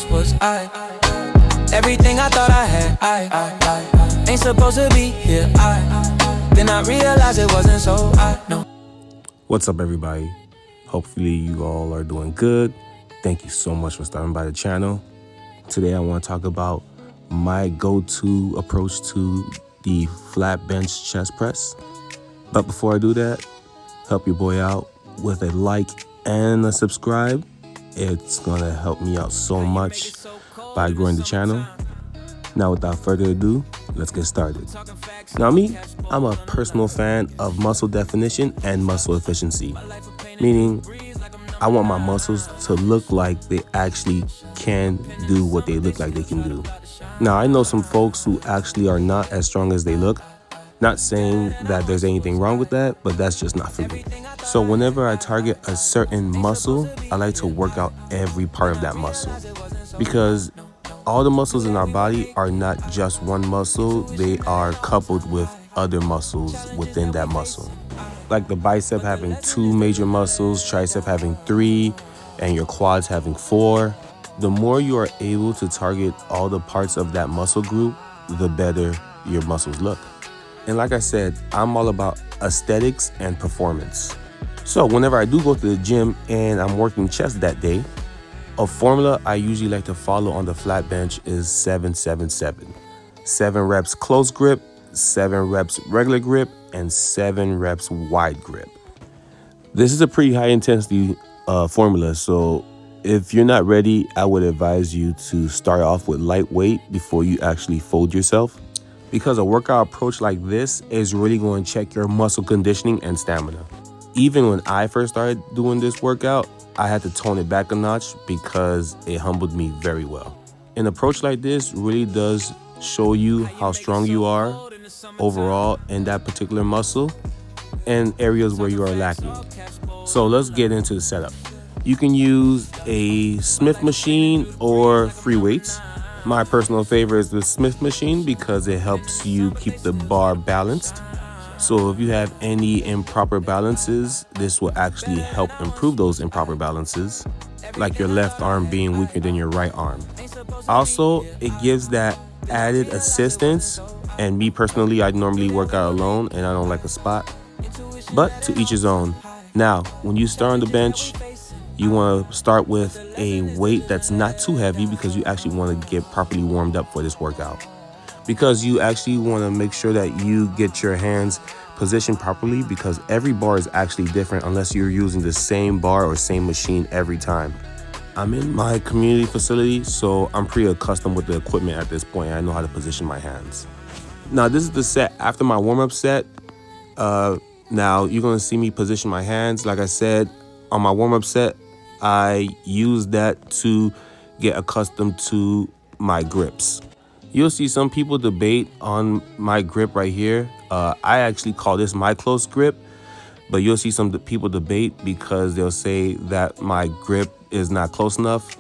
this was I. Everything I thought I had, I ain't supposed to be here. Then I realized it wasn't, so I know. What's up, everybody? Hopefully you all are doing good. Thank you so much for stopping by the channel. Today I want to talk about my go-to approach to the flat bench chest press. But before I do that, help your boy out with a like and a subscribe. It's gonna help me out so much by growing the channel. Now, without further ado, let's get started. Now, I'm a personal fan of muscle definition and muscle efficiency, meaning I want my muscles to look like they actually can do what they look like they can do. Now, I know some folks who actually are not as strong as they look. Not saying that there's anything wrong with that, but that's just not for me. So whenever I target a certain muscle, I like to work out every part of that muscle, because all the muscles in our body are not just one muscle. They are coupled with other muscles within that muscle. Like the bicep having 2 major muscles, tricep having 3, and your quads having 4. The more you are able to target all the parts of that muscle group, the better your muscles look. And like I said, I'm all about aesthetics and performance. So whenever I do go to the gym and I'm working chest that day, a formula I usually like to follow on the flat bench is 7-7-7. 7 reps close grip, 7 reps regular grip, and 7 reps wide grip. This is a pretty high intensity formula, so if you're not ready, I would advise you to start off with lightweight before you actually fold yourself, because a workout approach like this is really going to check your muscle conditioning and stamina. Even when I first started doing this workout, I had to tone it back a notch because it humbled me very well. An approach like this really does show you how strong you are overall in that particular muscle and areas where you are lacking. So let's get into the setup. You can use a Smith machine or free weights. My personal favorite is the Smith machine because it helps you keep the bar balanced. So if you have any improper balances, this will actually help improve those improper balances, like your left arm being weaker than your right arm. Also, it gives that added assistance, and me personally, I normally work out alone and I don't like a spot, but to each his own. Now, when you start on the bench, you want to start with a weight that's not too heavy, because you actually want to get properly warmed up for this workout. Because you actually want to make sure that you get your hands positioned properly, because every bar is actually different unless you're using the same bar or same machine every time. I'm in my community facility, so I'm pretty accustomed with the equipment at this point. I know how to position my hands. Now, this is the set after my warm-up set. Now, you're going to see me position my hands. Like I said, on my warm-up set, I use that to get accustomed to my grips. You'll see some people debate on my grip right here. I actually call this my close grip, but you'll see some people debate because they'll say that my grip is not close enough.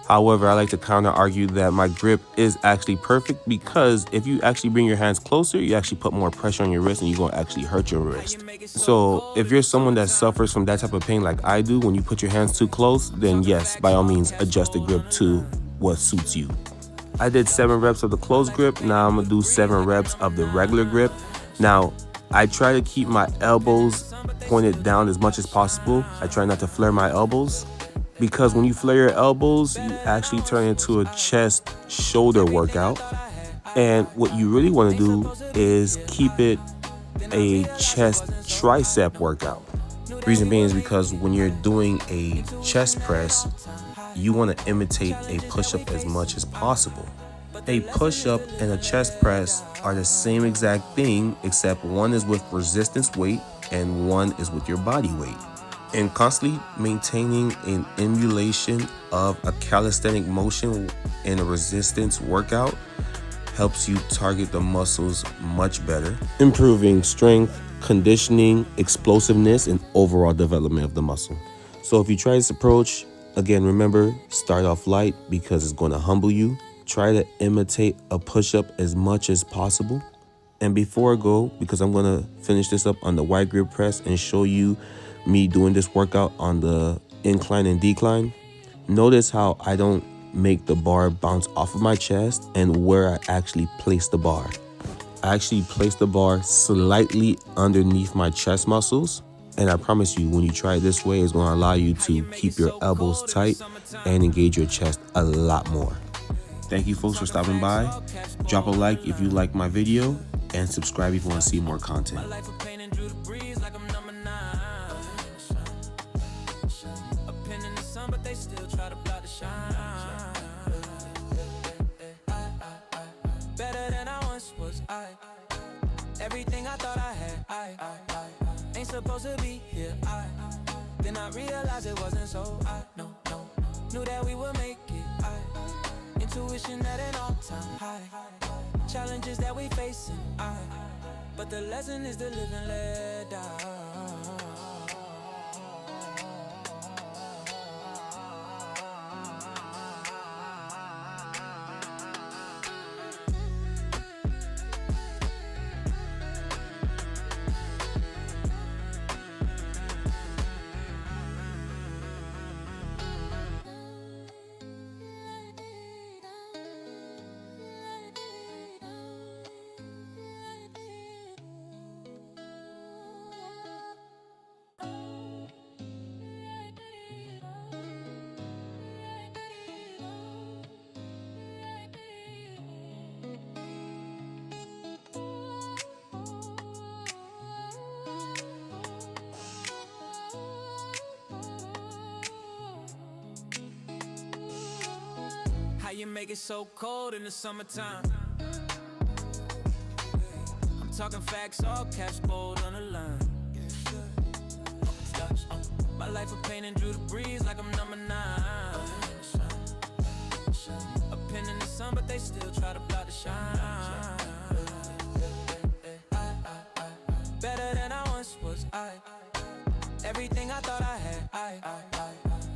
However, I like to counter argue that my grip is actually perfect, because if you actually bring your hands closer, you actually put more pressure on your wrist and you're going to actually hurt your wrist. So if you're someone that suffers from that type of pain like I do when you put your hands too close, then yes, by all means, adjust the grip to what suits you. I did 7 reps of the close grip. Now I'm gonna do 7 reps of the regular grip. Now, I try to keep my elbows pointed down as much as possible. I try not to flare my elbows, because when you flare your elbows, you actually turn into a chest shoulder workout. And what you really want to do is keep it a chest tricep workout. Reason being is because when you're doing a chest press, you want to imitate a push-up as much as possible. A push-up and a chest press are the same exact thing, except one is with resistance weight and one is with your body weight. And constantly maintaining an emulation of a calisthenic motion in a resistance workout helps you target the muscles much better, improving strength, conditioning, explosiveness, and overall development of the muscle. So if you try this approach, again, remember, start off light because it's going to humble you. Try to imitate a push-up as much as possible. And before I go, because I'm going to finish this up on the wide grip press and show you me doing this workout on the incline and decline, notice how I don't make the bar bounce off of my chest and where I actually place the bar. I actually place the bar slightly underneath my chest muscles. And I promise you, when you try it this way, it's going to allow you to keep your elbows tight and engage your chest a lot more. Thank you folks for stopping by. Drop a like if you like my video and subscribe if you want to see more content. Better than I once was. Everything I thought I had, I ain't supposed to be here. Then I realized it wasn't so. No, knew that we would make it. Intuition at an all-time high. Challenges that we facing, but the lesson is the living let die. How you make it so cold in the summertime? I'm talking facts, all caps, bold on the line. My life a pain and drew the breeze like I'm number 9. A pin in the sun, but they still try to block the shine. Better than I once was. Everything I thought I had,